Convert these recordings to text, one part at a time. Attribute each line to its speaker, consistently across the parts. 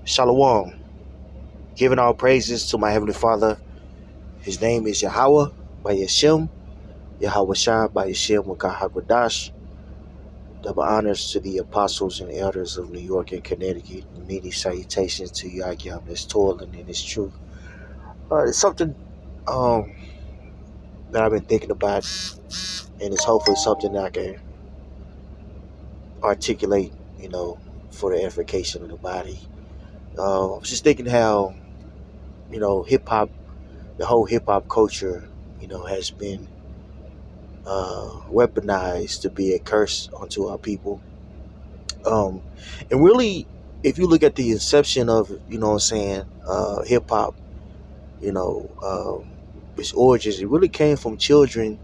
Speaker 1: Shalom. Giving all praises to my Heavenly Father. His name is Yahweh by Yeshem. Yahweh Shah by Yeshem Wakahakwadash. Double honors to the apostles and elders of New York and Connecticut. And many salutations to Yahweh that's toiling in his truth. It's something that I've been thinking about, and it's hopefully something that I can articulate, for the edification of the body. I was just thinking how, hip hop, the whole hip hop culture, has been weaponized to be a curse unto our people. Um, and really, if you look at the inception of, hip hop, its origins, it really came from children,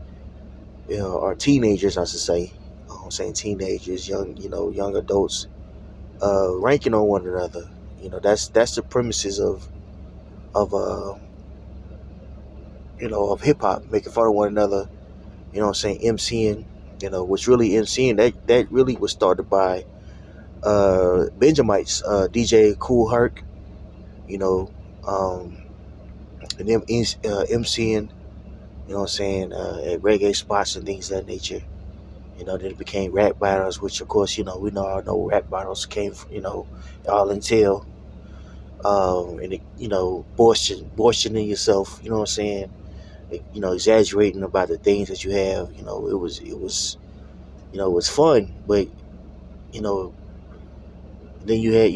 Speaker 1: or teenagers, I should say. I'm saying teenagers, young adults, ranking on one another. That's the premises of hip hop, making fun of one another. MCing. Which really MCing that really was started by Benjamites, DJ Cool Herc, you know, um, and them MCing, at reggae spots and things of that nature. Then it became rap battles, which of course, we know rap battles came from, all entail, and it, boistening yourself, exaggerating about the things that you have, it was fun, but, you know, then you had,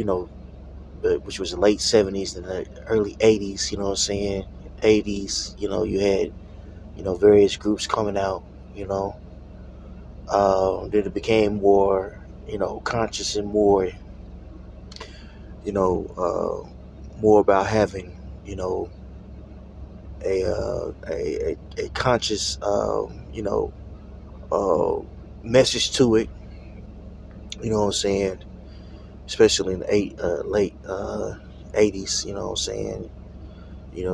Speaker 1: which was the late 70s and the early 80s, 80s, you had, various groups coming out, then it became more, conscious and more, more about having, a conscious, uh, message to it, especially in the late 80s,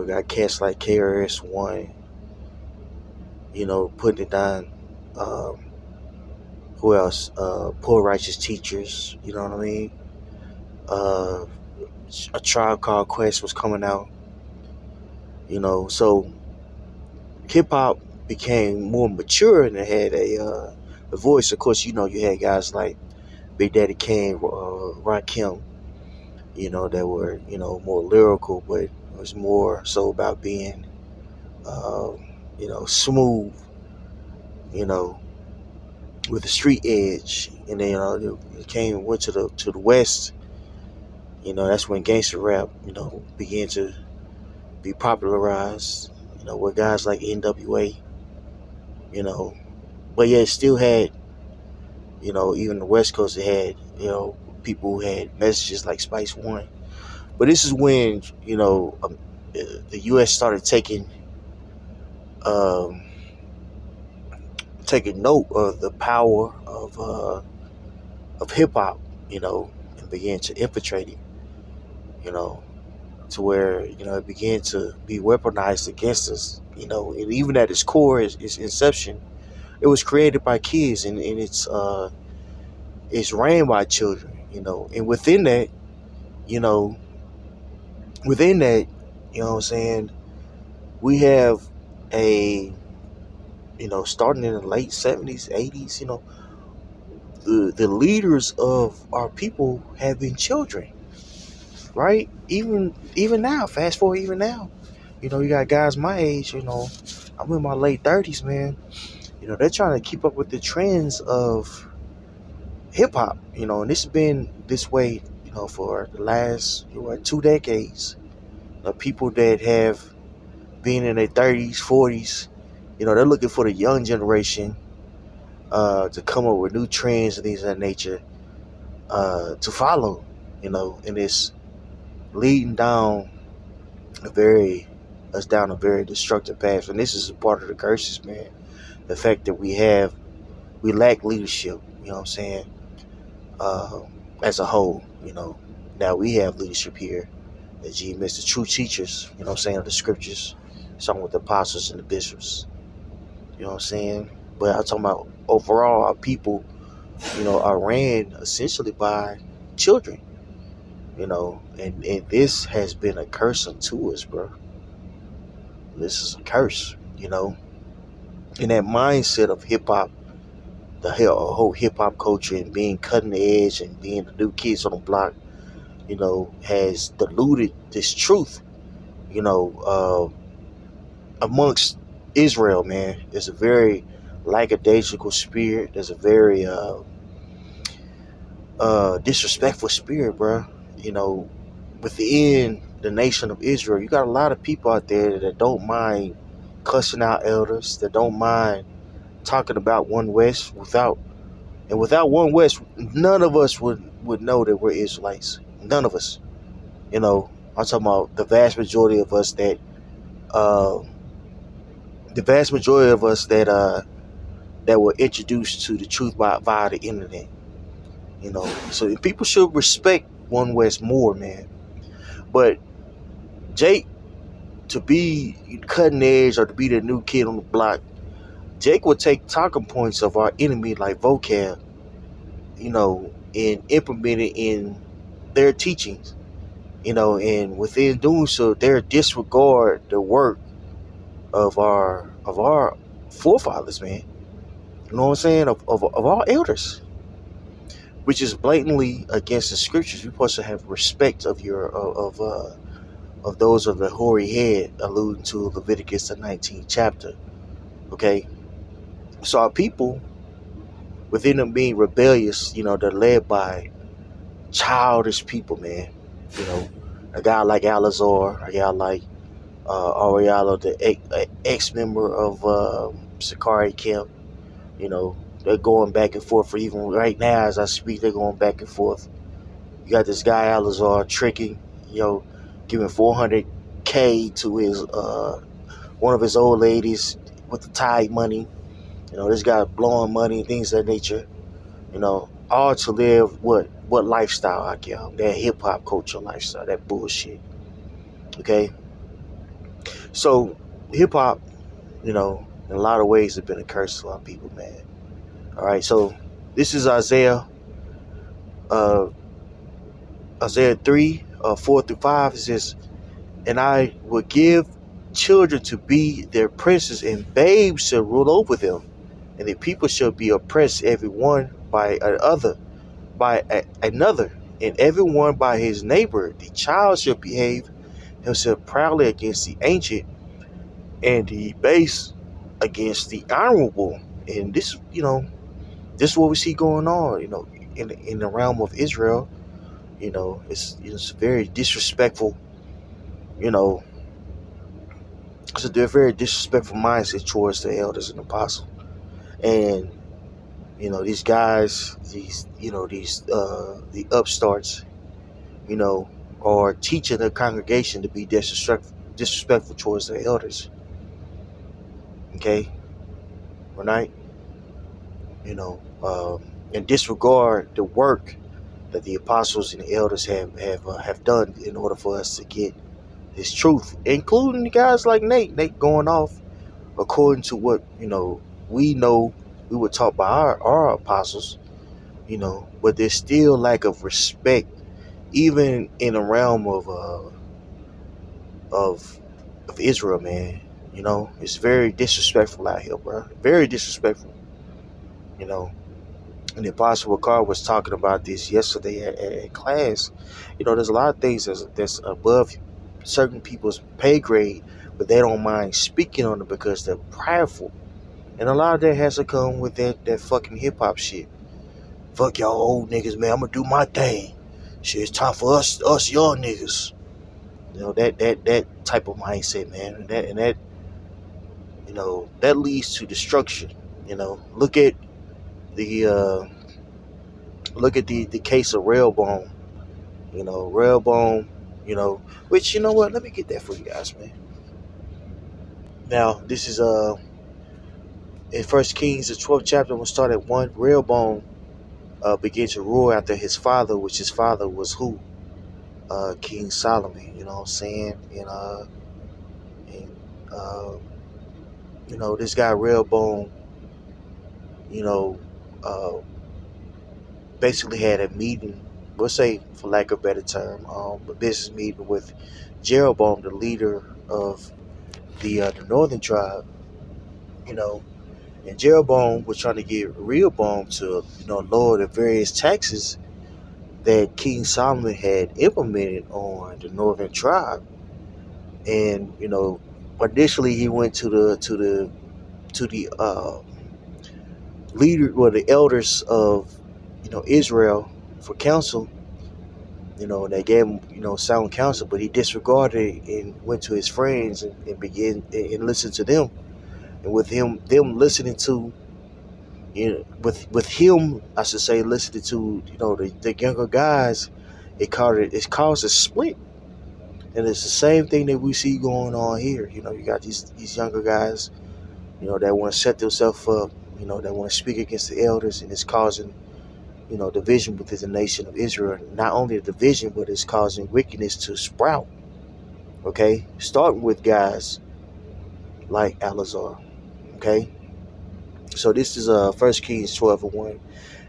Speaker 1: got cats like KRS-One, putting it down. Who else? Poor Righteous Teachers, you know what I mean? Uh, a Tribe Called Quest was coming out, so hip hop became more mature and it had a voice. Of course, you had guys like Big Daddy Kane, Rakim, that were, more lyrical, but it was more so about being, smooth, you know, with the street edge. And then, went to the West. That's when gangster rap, began to be popularized, with guys like NWA, you know. But yeah, it still had, even the West Coast, it had, people who had messages like Spice One. But this is when, the U.S. started um, taking note of the power of hip hop, and began to infiltrate it, you know, to where it began to be weaponized against us, and even at its core, its inception, it was created by kids, and it's ran by children, and you know, within that, what I'm saying, we have a, starting in the late 70s, 80s, the leaders of our people have been children, right? Even now, fast forward, even now, you got guys my age, I'm in my late 30s, man. They're trying to keep up with the trends of hip hop, and this has been this way, for the last 2 decades. People that have been in their 30s, 40s, they're looking for the young generation to come up with new trends and things of that nature to follow, and it's leading down a very destructive path. And this is a part of the curses, man. The fact that we lack leadership, what I'm saying, uh, as a whole, Now we have leadership here at GMS, the true teachers, what I'm saying, of the scriptures, some with the apostles and the bishops, what I'm saying. But I'm talking about overall, our people, are ran essentially by children, and this has been a curse unto us, bro. This is a curse, in that mindset of hip hop, the whole hip hop culture and being cutting edge and being the new kids on the block, has diluted this truth, you know, amongst Israel, man. There's a very lackadaisical spirit. There's a very disrespectful spirit, bro. You know, within the nation of Israel, you got a lot of people out there that don't mind cussing out elders, that don't mind talking about One West without One West, none of us would know that we're Israelites. None of us. I'm talking about the vast majority of us uh, that were introduced to the truth via the internet. So people should respect One West more, man. But Jake, to be cutting edge or to be the new kid on the block, Jake would take talking points of our enemy like vocab, and implement it in their teachings, and within doing so, they disregard the work of our forefathers, man. You know what I'm saying? Of our elders, which is blatantly against the scriptures. We're supposed to have respect of those of the hoary head, alluding to Leviticus the 19th chapter. Okay, so our people, within them being rebellious, they're led by childish people, man. You know, a guy like Alazar, a guy like Ariella, the ex-member of Sakari Camp. They're going back and forth. For even right now, as I speak, they're going back and forth. You got this guy Alazar tricking, giving 400K to his one of his old ladies with the tithe money. This guy blowing money, things of that nature. All to live what lifestyle I get, that hip hop culture lifestyle, that bullshit. Okay, so hip hop, in a lot of ways, has been a curse to a lot of people, man. All right, so this is Isaiah, uh, Isaiah 3, 4 through 5. It says, "And I will give children to be their princes, and babes shall rule over them, and the people shall be oppressed, every one by another, and every one by his neighbor. The child shall behave himself proudly against the ancient, and the base against the honorable." And this is what we see going on, in the realm of Israel. It's very disrespectful. You know, it's a very disrespectful mindset towards the elders and apostles. And these guys, the upstarts, you know, are teaching the congregation to be disrespectful towards the elders. Okay, right? And disregard the work that the apostles and the elders have done in order for us to get this truth, including the guys like Nate going off according to what we know we were taught by our apostles. But there's still lack of respect, even in the realm of Israel, man. It's very disrespectful out here, bro. Very disrespectful. You know, and the Apostle Ricard was talking about this yesterday at class. There's a lot of things that's above certain people's pay grade, but they don't mind speaking on it because they're prideful. And a lot of that has to come with that fucking hip hop shit. Fuck y'all old niggas, man. I'm gonna do my thing. Shit, it's time for us young niggas. That type of mindset, man. And that leads to destruction. Look at the the case of Railbone. Railbone. Which, what? Let me get that for you guys, man. Now this is in First Kings, the 12th chapter. We'll start at 1. Railbone began to rule after his father, which his father was who? King Solomon. You know what I'm saying? And this guy Railbone, you know, uh, basically had a meeting we'll say, for lack of a better term, a business meeting with Jeroboam, the leader of the northern tribe. You know, and Jeroboam was trying to get Rehoboam to, lower the various taxes that King Solomon had implemented on the northern tribe. And initially he went to the leader, or the elders of Israel for counsel. And they gave him sound counsel, but he disregarded it and went to his friends and began and listened to them. And with them listening to, with him, I should say, listening to the younger guys, it caused a split. And it's the same thing that we see going on here. You got these younger guys, that want to set themselves up, that want to speak against the elders, and it's causing, division within the nation of Israel. Not only a division, but it's causing wickedness to sprout. Okay, starting with guys like Alazar. Okay, so this is 1 Kings 12:1.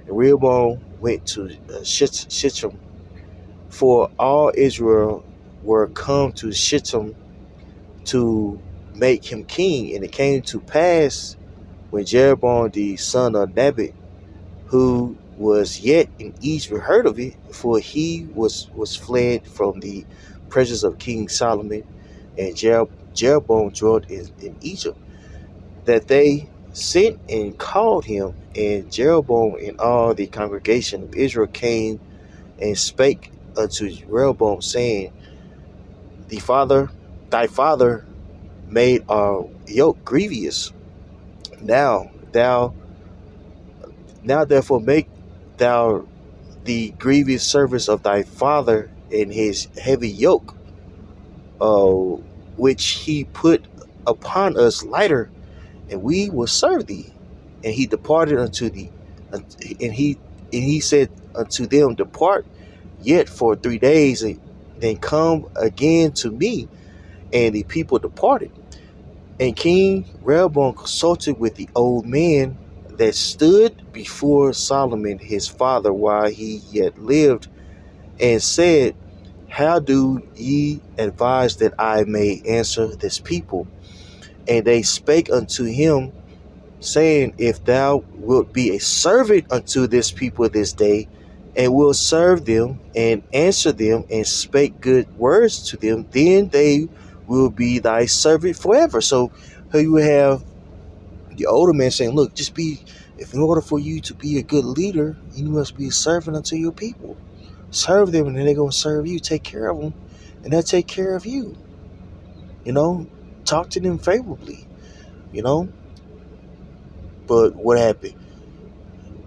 Speaker 1: And Rehoboam went to Shittim, for all Israel were come to Shittim to make him king. And it came to pass, when Jeroboam the son of Nebat, who was yet in Egypt, heard of it, for he was fled from the presence of King Solomon, and Jeroboam dwelt in Egypt, that they sent and called him. And Jeroboam and all the congregation of Israel came and spake unto Rehoboam, saying, Thy father made our yoke grievous. Now therefore make thou the grievous service of thy father and his heavy yoke, uh, which he put upon us, lighter, and we will serve thee. And he departed unto thee, and he said unto them, Depart yet for 3 days, and then come again to me. And the people departed. And King Rehoboam consulted with the old man that stood before Solomon his father while he yet lived, and said, How do ye advise that I may answer this people? And they spake unto him, saying, If thou wilt be a servant unto this people this day, and will serve them and answer them and spake good words to them, then they will be thy servant forever. So here you have the older man saying, look, if in order for you to be a good leader, you must be a servant unto your people. Serve them, and then they're going to serve you. Take care of them, and they'll take care of you. Talk to them favorably, But what happened?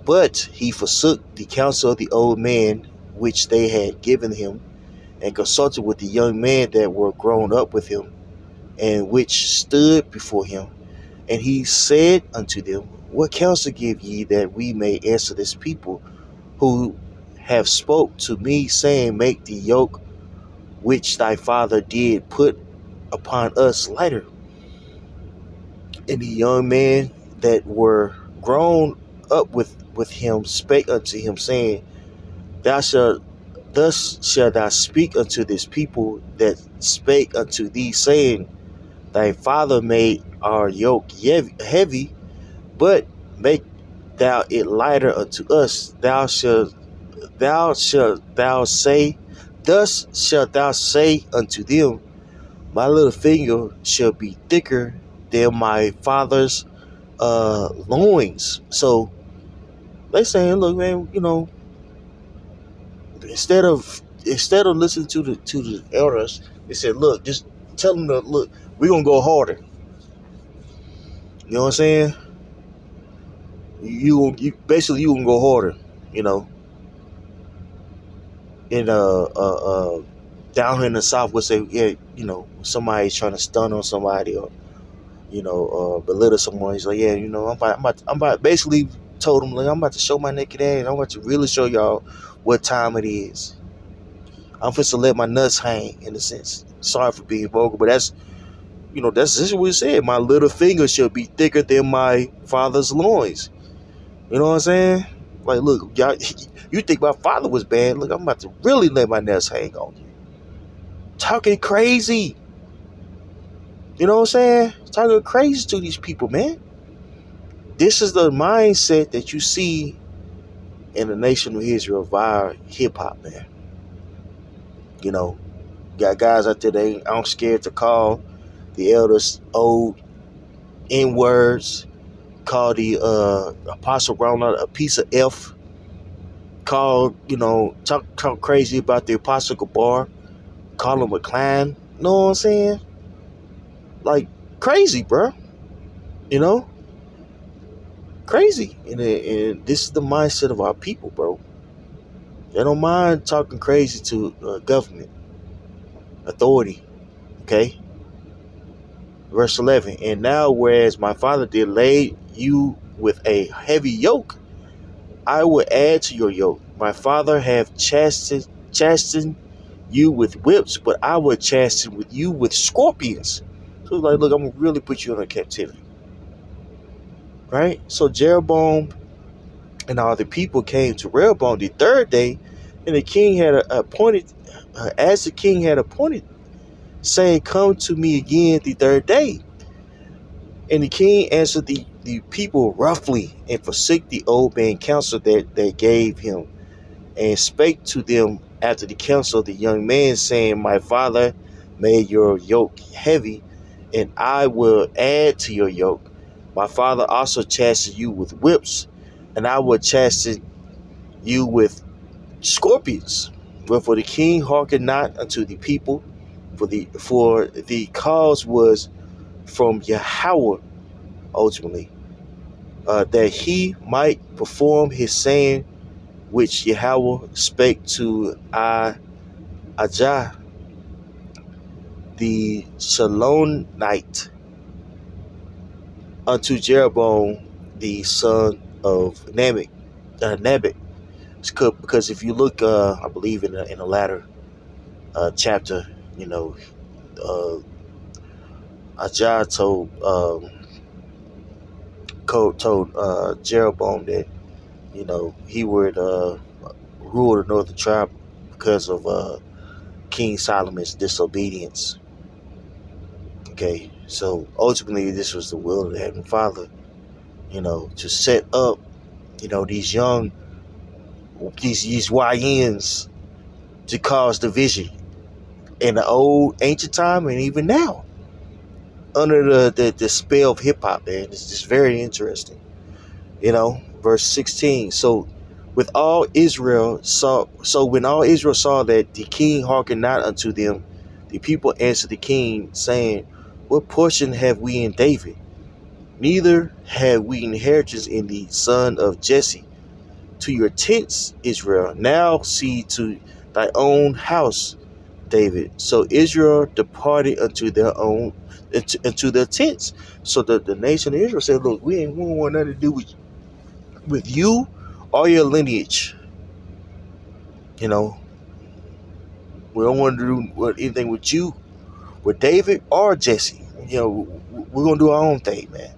Speaker 1: But he forsook the counsel of the old man, which they had given him, and consulted with the young men that were grown up with him, and which stood before him. And he said unto them, What counsel give ye, that we may answer this people, who have spoke to me, saying, Make the yoke which thy father did put upon us lighter? And the young men that were grown up with him spake unto him, saying, Thus shalt thou speak unto this people that spake unto thee, saying, Thy father made our yoke heavy, but make thou it lighter unto us. Thus shalt thou say unto them, My little finger shall be thicker than my father's loins. So they saying, look, man, instead of listening to the elders, they said, look, just tell them, look, we're gonna go harder. You know what I'm saying? You gonna go harder. And down here in the South, we'll say, yeah, somebody's trying to stun on somebody, or belittle someone. He's like, yeah, I'm about basically told him, like, I'm about to show my naked ass. I'm about to really show y'all what time it is. I'm supposed to let my nuts hang, in a sense. Sorry for being vulgar, but that's just what he said. My little finger shall be thicker than my father's loins. You know what I'm saying? Like, look, y'all, you think my father was bad? Look, I'm about to really let my nails hang on you. Talking crazy. You know what I'm saying? Talking crazy to these people, man. This is the mindset that you see in the nation of Israel via hip hop, man. You know, got guys out there they aren't scared to call the elders old N words, call the apostle Ronald a piece of F, call, talk crazy about the apostle Gabar, call him a clown. You know what I'm saying? Like crazy, bro. You know, crazy. And this is the mindset of our people, bro. They don't mind talking crazy to government, authority. Okay. Verse 11. And now, whereas my father did lay you with a heavy yoke, I will add to your yoke. My father have chastened you with whips, but I will chasten with you with scorpions. So it's like, look, I'm gonna really put you in a captivity. Right? So Jeroboam and all the people came to Rehoboam the third day, and the king had appointed, as the king had appointed, saying, come to me again the third day. And the king answered the people roughly, and forsook the old man counsel that they gave him, and spake to them after the counsel of the young man, saying, my father made your yoke heavy, and I will add to your yoke. My father also chastened you with whips, and I will chasten you with scorpions. Wherefore the king hearkened not unto the people, for the cause was from Yahweh ultimately, that he might perform his saying which Yahweh spake to Ahijah the Shilonite unto Jeroboam the son of Nebat. Because if you look, I believe in the latter chapter, uh, Ahijah told Jeroboam that he would rule the northern tribe because of King Solomon's disobedience. Okay, so ultimately this was the will of the Heavenly Father, to set up, these these YNs to cause division in the old ancient time and even now under the spell of hip hop, man. It's just very interesting. Verse 16. So when all Israel saw that the king hearkened not unto them, the people answered the king, saying, what portion have we in David? Neither have we inheritance in the son of Jesse. To your tents, Israel. Now see to thy own house, David. So Israel departed unto their tents. So the nation of Israel said, look, we don't want nothing to do with you or your lineage. We don't want to do anything with you, with David or Jesse. We're gonna do our own thing, man.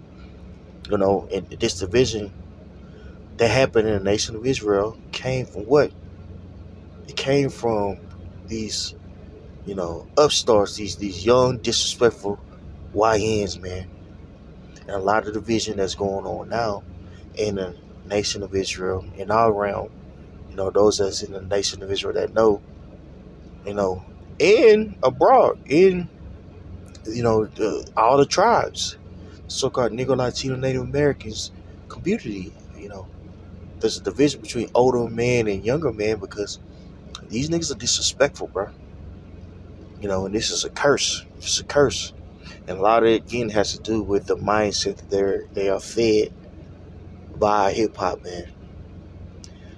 Speaker 1: And this division that happened in the nation of Israel came from what? It came from these, upstarts, these young, disrespectful YNs, man. And a lot of division that's going on now in the nation of Israel and all around, those that's in the nation of Israel that know, and abroad, in, all the tribes, so-called Negro, Latino, Native Americans community. There's a division between older men and younger men because these niggas are disrespectful, bro. And this is a curse. It's a curse. And a lot of it, again, has to do with the mindset that they are fed by hip hop, man.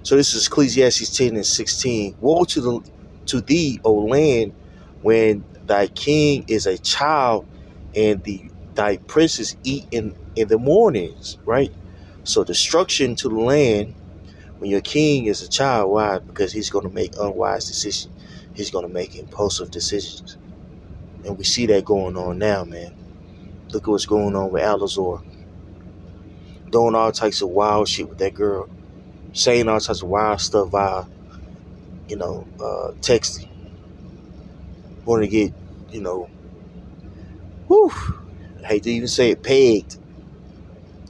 Speaker 1: So this is Ecclesiastes 10 and 16. Woe to thee, O land, when thy king is a child and thy princes eat in the mornings, right? So destruction to the land when your king is a child. Why? Because he's going to make unwise decisions. He's going to make impulsive decisions. And we see that going on now, man. Look at what's going on with Alazor. Doing all types of wild shit with that girl. saying all types of wild stuff via, texting. Want to get, you know, whew, I hate to even say it, pegged.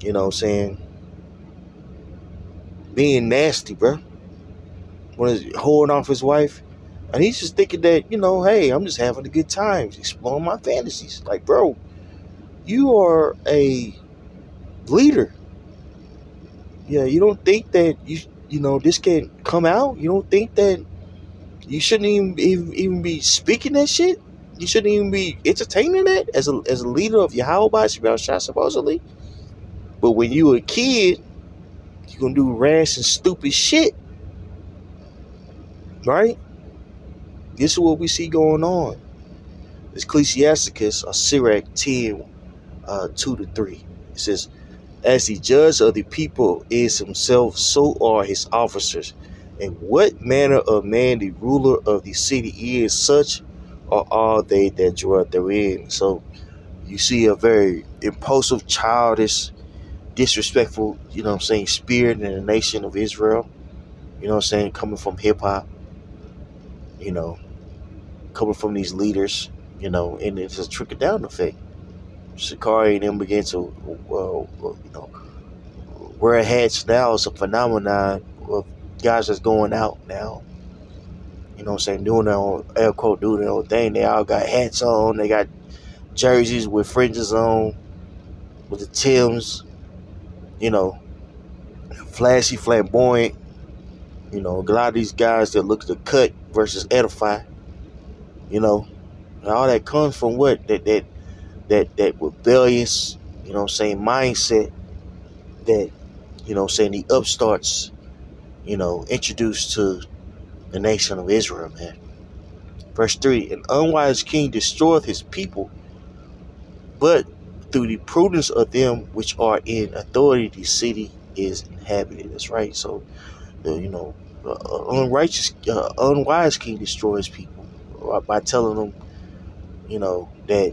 Speaker 1: You know what I'm saying? Being nasty, bro. When he's holding off his wife. And he's just thinking that, hey, I'm just having a good time, exploring my fantasies. Like, bro, you are a leader. Yeah, you don't think that this can come out? You don't think that you shouldn't even be speaking that shit? You shouldn't even be entertaining that as a leader of Yahweh supposedly? But when you a kid, you're gonna do rash and stupid shit, right? This is what we see going on. Ecclesiasticus or Sirach 10, 2-3. It says, as the judge of the people is himself, so are his officers. And what manner of man the ruler of the city is, such are all they that dwell therein. So you see a very impulsive, childish, disrespectful, spirit in the nation of Israel. Coming from hip hop, you know, coming from these leaders, and it's a trickle down effect. Shikari and them begin to, wear hats now. It's a phenomenon of guys that's going out now. Doing their own, air quote, doing their own thing. They all got hats on. They got jerseys with fringes on, with the Timbs, flashy, flamboyant. A lot of these guys that look to cut versus edify. And all that comes from what that rebellious, mindset that, the upstarts, introduced to the nation of Israel, man. Verse 3, an unwise king destroyeth his people, but through the prudence of them which are in authority, the city is inhabited. That's right. So, unwise king destroys people by telling them, that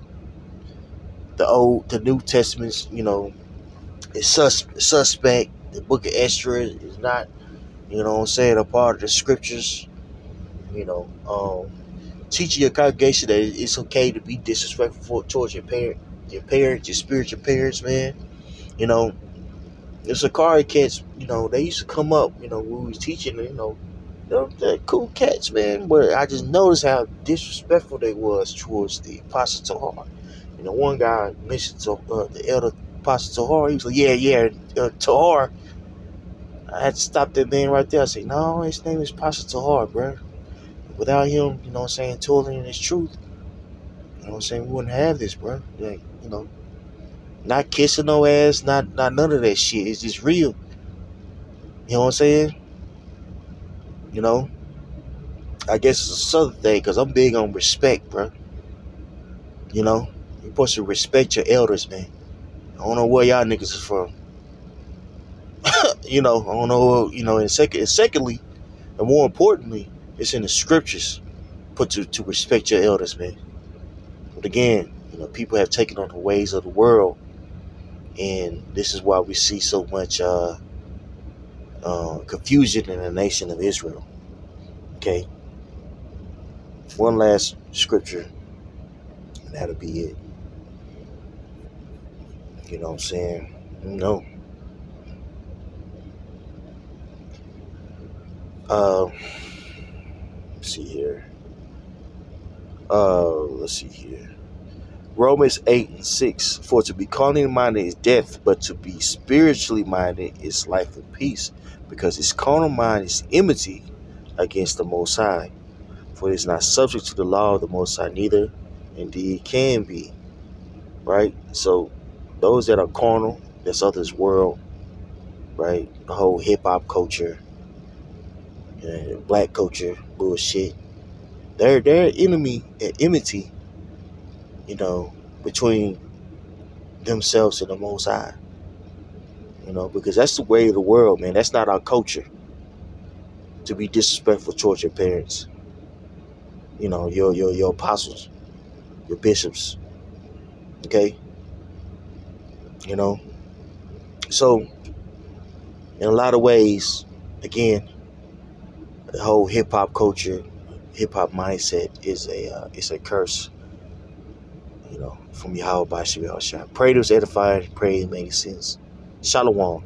Speaker 1: the New Testaments, is suspect. The book of Esther is not, a part of the scriptures. Teaching your congregation that it's okay to be disrespectful towards your parents, your spiritual parents, man. The Sakari cats, they used to come up, when we was teaching, they're cool cats, man. But I just noticed how disrespectful they was towards the Apostle Tahar. One guy mentioned to the elder Apostle Tahar. He was like, yeah, Tahar. I had to stop that man right there. I said, no, his name is Apostle Tahar, bro. Without him, telling his truth, we wouldn't have this, bro. Like, not kissing no ass, not none of that shit. It's just real. You know what I'm saying? I guess it's a southern thing because I'm big on respect, bro. You're supposed to respect your elders, man. I don't know where y'all niggas is from. I don't know, and secondly, and more importantly, it's in the scriptures put to respect your elders, man. But again, people have taken on the ways of the world, and this is why we see so much confusion in the nation of Israel. Okay. One last scripture, and that'll be it. You know what I'm saying? No. Let's see here. Let's see here. Romans 8:6. For to be carnally minded is death, but to be spiritually minded is life and peace. Because his carnal mind is enmity against the Most High. For it is not subject to the law of the Most High, neither indeed can be. Right? So those that are carnal, that's of this world, right? The whole hip hop culture, black culture, bullshit. They're enmity, between themselves and the Most High. Because that's the way of the world, man. That's not our culture. To be disrespectful towards your parents, your apostles, your bishops. Okay, so in a lot of ways, again, the whole hip hop culture, hip hop mindset is a curse, from Yahweh by Shemel Shah. Pray it was edified, pray it made sense. Shalom.